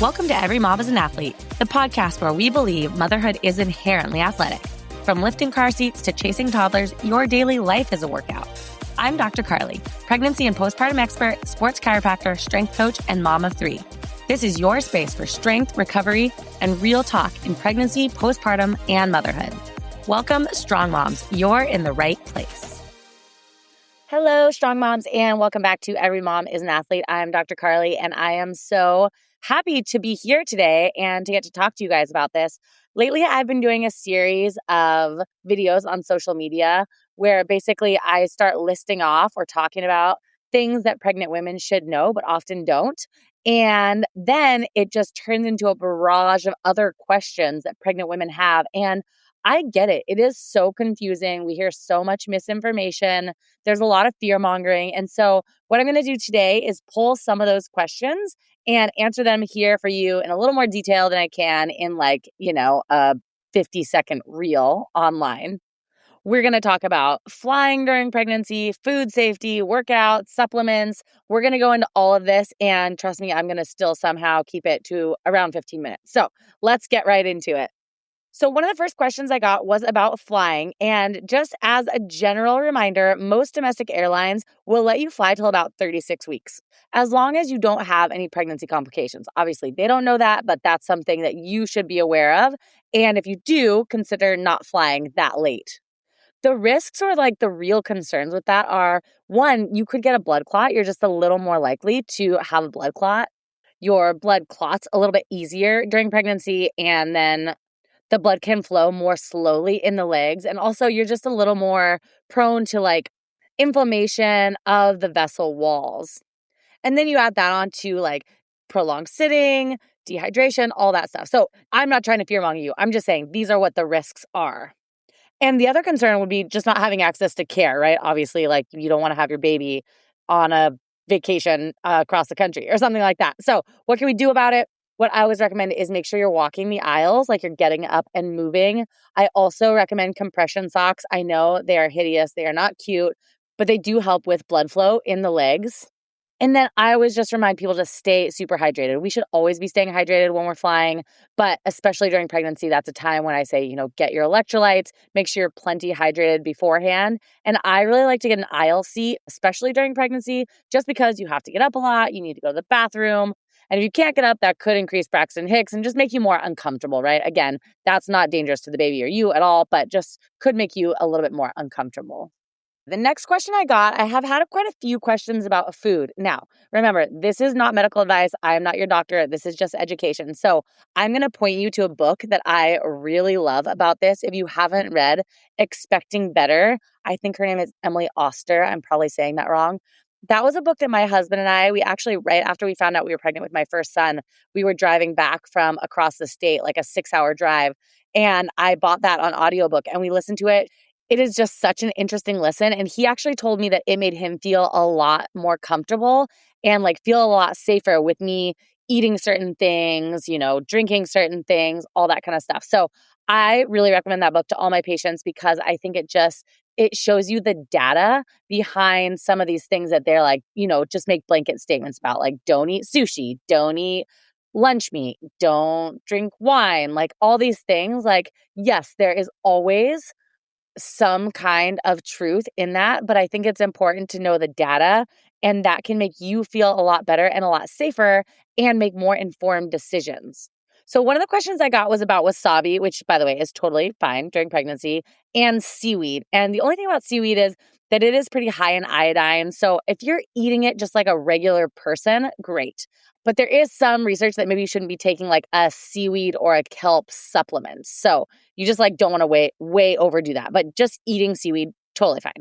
Welcome to Every Mom is an Athlete, the podcast where we believe motherhood is inherently athletic. From lifting car seats to chasing toddlers, your daily life is a workout. I'm Dr. Karlie, pregnancy and postpartum expert, sports chiropractor, strength coach, and mom of three. This is your space for strength, recovery, and real talk in pregnancy, postpartum, and motherhood. Welcome, strong moms. You're in the right place. Hello, strong moms, and welcome back to Every Mom is an Athlete. I'm Dr. Karlie, and I am so happy to be here today and to get to talk to you guys about this. Lately, I've been doing a series of videos on social media where basically I start listing off or talking about things that pregnant women should know, but often don't. And then it just turns into a barrage of other questions that pregnant women have. And I get it. It is so confusing. We hear so much misinformation. There's a lot of fear mongering. And so what I'm going to do today is pull some of those questions and answer them here for you in a little more detail than I can in a 50-second reel online. We're going to talk about flying during pregnancy, food safety, workouts, supplements. We're going to go into all of this. And trust me, I'm going to still somehow keep it to around 15 minutes. So let's get right into it. So one of the first questions I got was about flying. And just as a general reminder, most domestic airlines will let you fly till about 36 weeks, as long as you don't have any pregnancy complications. Obviously, they don't know that, but that's something that you should be aware of. And if you do, consider not flying that late. The risks or the real concerns with that are, one, you could get a blood clot. You're just a little more likely to have a blood clot. Your blood clots a little bit easier during pregnancy, and then the blood can flow more slowly in the legs. And also you're just a little more prone to inflammation of the vessel walls. And then you add that on to prolonged sitting, dehydration, all that stuff. So I'm not trying to fearmonger you. I'm just saying these are what the risks are. And the other concern would be just not having access to care, right? Obviously, you don't want to have your baby on a vacation across the country or something like that. So what can we do about it? What I always recommend is make sure you're walking the aisles, you're getting up and moving. I also recommend compression socks. I know they are hideous. They are not cute, but they do help with blood flow in the legs. And then I always just remind people to stay super hydrated. We should always be staying hydrated when we're flying, but especially during pregnancy, that's a time when I say, get your electrolytes, make sure you're plenty hydrated beforehand. And I really like to get an aisle seat, especially during pregnancy, just because you have to get up a lot. You need to go to the bathroom. And if you can't get up, that could increase Braxton Hicks and just make you more uncomfortable, right? Again, that's not dangerous to the baby or you at all, but just could make you a little bit more uncomfortable. The next question I got, I have had quite a few questions about food. Now, remember, this is not medical advice. I am not your doctor. This is just education. So I'm going to point you to a book that I really love about this. If you haven't read Expecting Better, I think her name is Emily Oster. I'm probably saying that wrong. That was a book that my husband and I, we actually, right after we found out we were pregnant with my first son, we were driving back from across the state, a 6-hour drive. And I bought that on audiobook and we listened to it. It is just such an interesting listen. And he actually told me that it made him feel a lot more comfortable and feel a lot safer with me eating certain things, drinking certain things, all that kind of stuff. So I really recommend that book to all my patients because I think it shows you the data behind some of these things that they're just make blanket statements about, don't eat sushi, don't eat lunch meat, don't drink wine, all these things. Yes, there is always some kind of truth in that, but I think it's important to know the data, and that can make you feel a lot better and a lot safer and make more informed decisions. So one of the questions I got was about wasabi, which by the way is totally fine during pregnancy, and seaweed. And the only thing about seaweed is that it is pretty high in iodine. So if you're eating it just like a regular person, great. But there is some research that maybe you shouldn't be taking a seaweed or a kelp supplement. So you just don't want to way overdo that. But just eating seaweed, totally fine.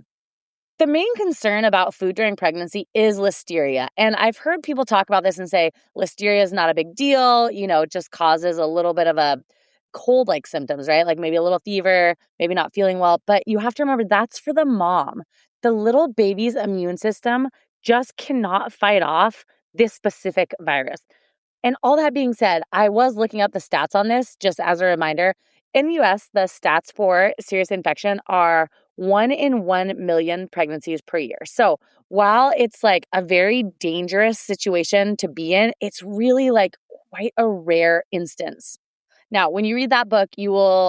The main concern about food during pregnancy is listeria. And I've heard people talk about this and say listeria is not a big deal. It just causes a little bit of a cold-like symptoms, right? Maybe a little fever, maybe not feeling well. But you have to remember that's for the mom. The little baby's immune system just cannot fight off this specific virus. And all that being said, I was looking up the stats on this just as a reminder. In the US, the stats for serious infection are 1 in 1 million pregnancies per year. So while it's a very dangerous situation to be in, it's really quite a rare instance. Now, when you read that book,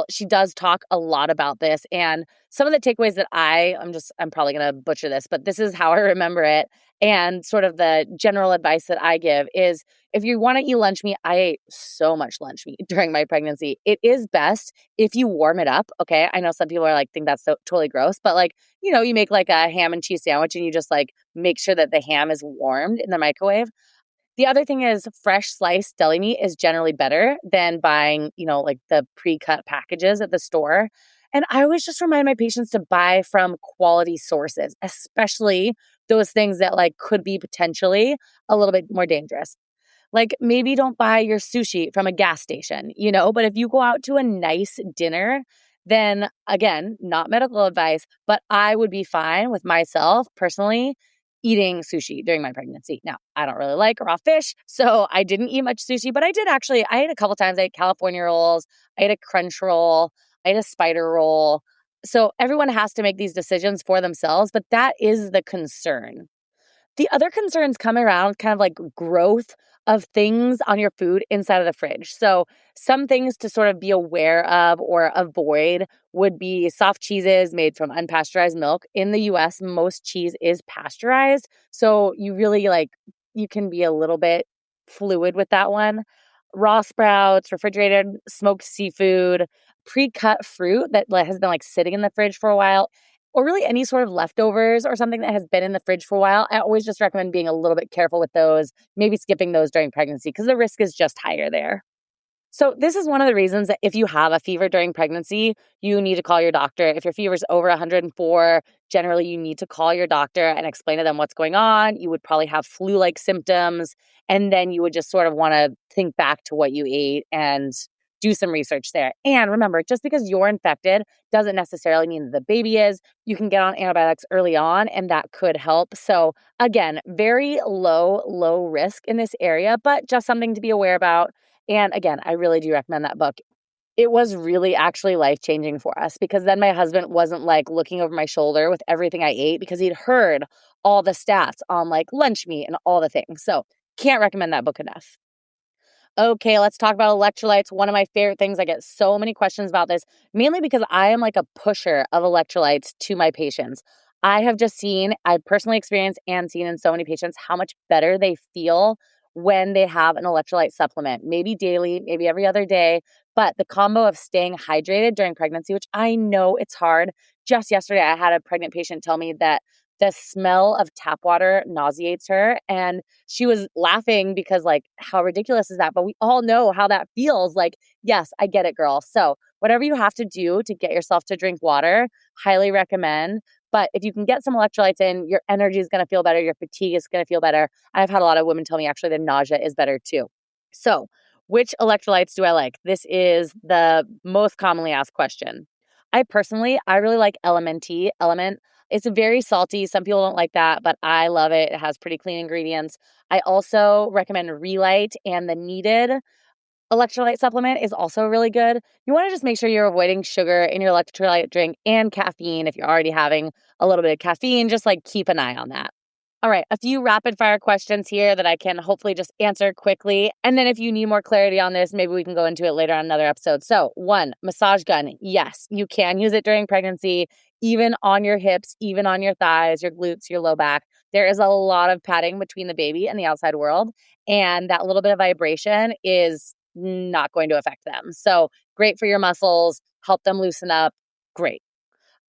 she does talk a lot about this. And some of the takeaways that I'm probably going to butcher this, but this is how I remember it. And sort of the general advice that I give is if you want to eat lunch meat, I ate so much lunch meat during my pregnancy. It is best if you warm it up. Okay. I know some people are like, think that's so totally gross, but like, you make like a ham and cheese sandwich and you just like make sure that the ham is warmed in the microwave. The other thing is fresh sliced deli meat is generally better than buying, like the pre-cut packages at the store. And I always just remind my patients to buy from quality sources, especially those things that like could be potentially a little bit more dangerous. Like maybe don't buy your sushi from a gas station, but if you go out to a nice dinner, then again, not medical advice, but I would be fine with myself personally eating sushi during my pregnancy. Now, I don't really like raw fish, so I didn't eat much sushi, but I ate a couple times. I ate California rolls, I ate a crunch roll, I ate a spider roll. So everyone has to make these decisions for themselves, but that is the concern. The other concerns come around kind of like growth of things on your food inside of the fridge. So some things to sort of be aware of or avoid would be soft cheeses made from unpasteurized milk. In the US, most cheese is pasteurized. So you can be a little bit fluid with that one. Raw sprouts, refrigerated smoked seafood, pre-cut fruit that has been like sitting in the fridge for a while, or really any sort of leftovers or something that has been in the fridge for a while. I always just recommend being a little bit careful with those, maybe skipping those during pregnancy because the risk is just higher there. So this is one of the reasons that if you have a fever during pregnancy, you need to call your doctor. If your fever is over 104, generally you need to call your doctor and explain to them what's going on. You would probably have flu-like symptoms, and then you would just sort of want to think back to what you ate and do some research there. And remember, just because you're infected doesn't necessarily mean that the baby is. You can get on antibiotics early on, and that could help. So again, very low risk in this area, but just something to be aware about. And again, I really do recommend that book. It was really actually life-changing for us because then my husband wasn't like looking over my shoulder with everything I ate because he'd heard all the stats on like lunch meat and all the things. So can't recommend that book enough. Okay, let's talk about electrolytes. One of my favorite things. I get so many questions about this, mainly because I am like a pusher of electrolytes to my patients. I've personally experienced and seen in so many patients how much better they feel when they have an electrolyte supplement, maybe daily, maybe every other day. But the combo of staying hydrated during pregnancy, which I know it's hard. Just yesterday, I had a pregnant patient tell me that the smell of tap water nauseates her. And she was laughing because like, how ridiculous is that? But we all know how that feels. Like, yes, I get it, girl. So whatever you have to do to get yourself to drink water, highly recommend. But if you can get some electrolytes in, your energy is going to feel better. Your fatigue is going to feel better. I've had a lot of women tell me actually the nausea is better too. So which electrolytes do I like? This is the most commonly asked question. I really like Element. It's very salty. Some people don't like that, but I love it. It has pretty clean ingredients. I also recommend Relight, and the Needed electrolyte supplement is also really good. You want to just make sure you're avoiding sugar in your electrolyte drink and caffeine. If you're already having a little bit of caffeine, just like keep an eye on that. All right, a few rapid fire questions here that I can hopefully just answer quickly. And then if you need more clarity on this, maybe we can go into it later on another episode. So 1, massage gun. Yes, you can use it during pregnancy, even on your hips, even on your thighs, your glutes, your low back. There is a lot of padding between the baby and the outside world. And that little bit of vibration is not going to affect them. So great for your muscles, help them loosen up. Great.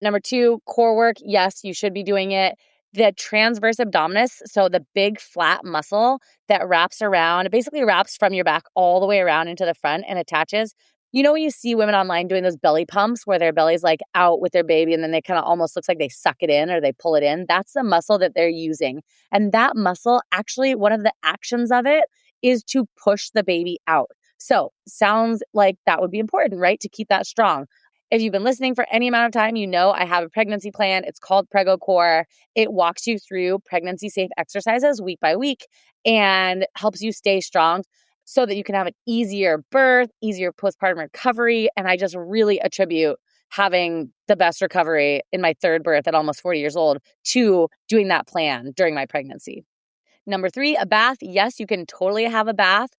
Number 2, core work. Yes, you should be doing it. The transverse abdominis, so the big flat muscle that wraps around, it basically wraps from your back all the way around into the front and attaches. You know when you see women online doing those belly pumps where their belly's like out with their baby and then they kind of almost looks like they suck it in or they pull it in? That's the muscle that they're using. And that muscle, actually, one of the actions of it is to push the baby out. So sounds like that would be important, right? To keep that strong. If you've been listening for any amount of time, you know I have a pregnancy plan. It's called Prego Core. It walks you through pregnancy safe exercises week by week and helps you stay strong so that you can have an easier birth, easier postpartum recovery. And I just really attribute having the best recovery in my third birth at almost 40 years old to doing that plan during my pregnancy. Number 3, a bath. Yes, you can totally have a bath.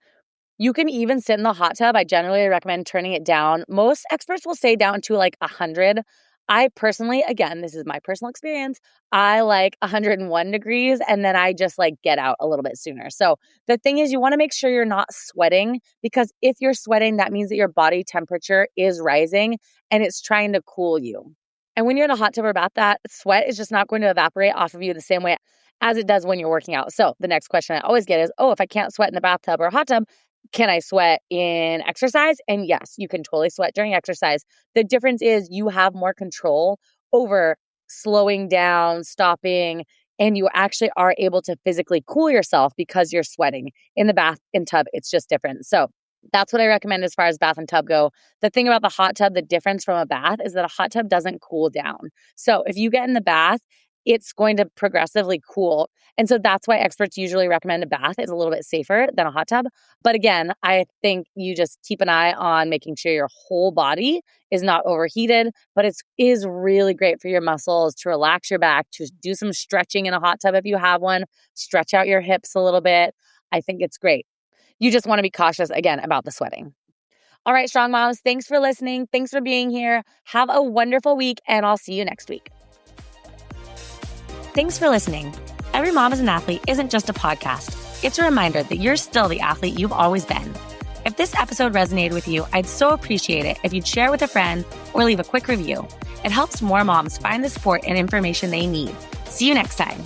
You can even sit in the hot tub. I generally recommend turning it down. Most experts will say down to like 100. I personally, again, this is my personal experience, I like 101 degrees and then I just like get out a little bit sooner. So the thing is, you want to make sure you're not sweating, because if you're sweating, that means that your body temperature is rising and it's trying to cool you. And when you're in a hot tub or bath, that sweat is just not going to evaporate off of you the same way as it does when you're working out. So the next question I always get is, oh, if I can't sweat in the bathtub or hot tub, can I sweat in exercise? And yes, you can totally sweat during exercise. The difference is you have more control over slowing down, stopping, and you actually are able to physically cool yourself because you're sweating. In the bath and tub, it's just different. So that's what I recommend as far as bath and tub go. The thing about the hot tub, the difference from a bath is that a hot tub doesn't cool down. So if you get in the bath, it's going to progressively cool. And so that's why experts usually recommend a bath is a little bit safer than a hot tub. But again, I think you just keep an eye on making sure your whole body is not overheated, but it is really great for your muscles to relax your back, to do some stretching in a hot tub if you have one, stretch out your hips a little bit. I think it's great. You just want to be cautious, again, about the sweating. All right, strong moms, thanks for listening. Thanks for being here. Have a wonderful week, and I'll see you next week. Thanks for listening. Every Mom is an Athlete isn't just a podcast. It's a reminder that you're still the athlete you've always been. If this episode resonated with you, I'd so appreciate it if you'd share with a friend or leave a quick review. It helps more moms find the support and information they need. See you next time.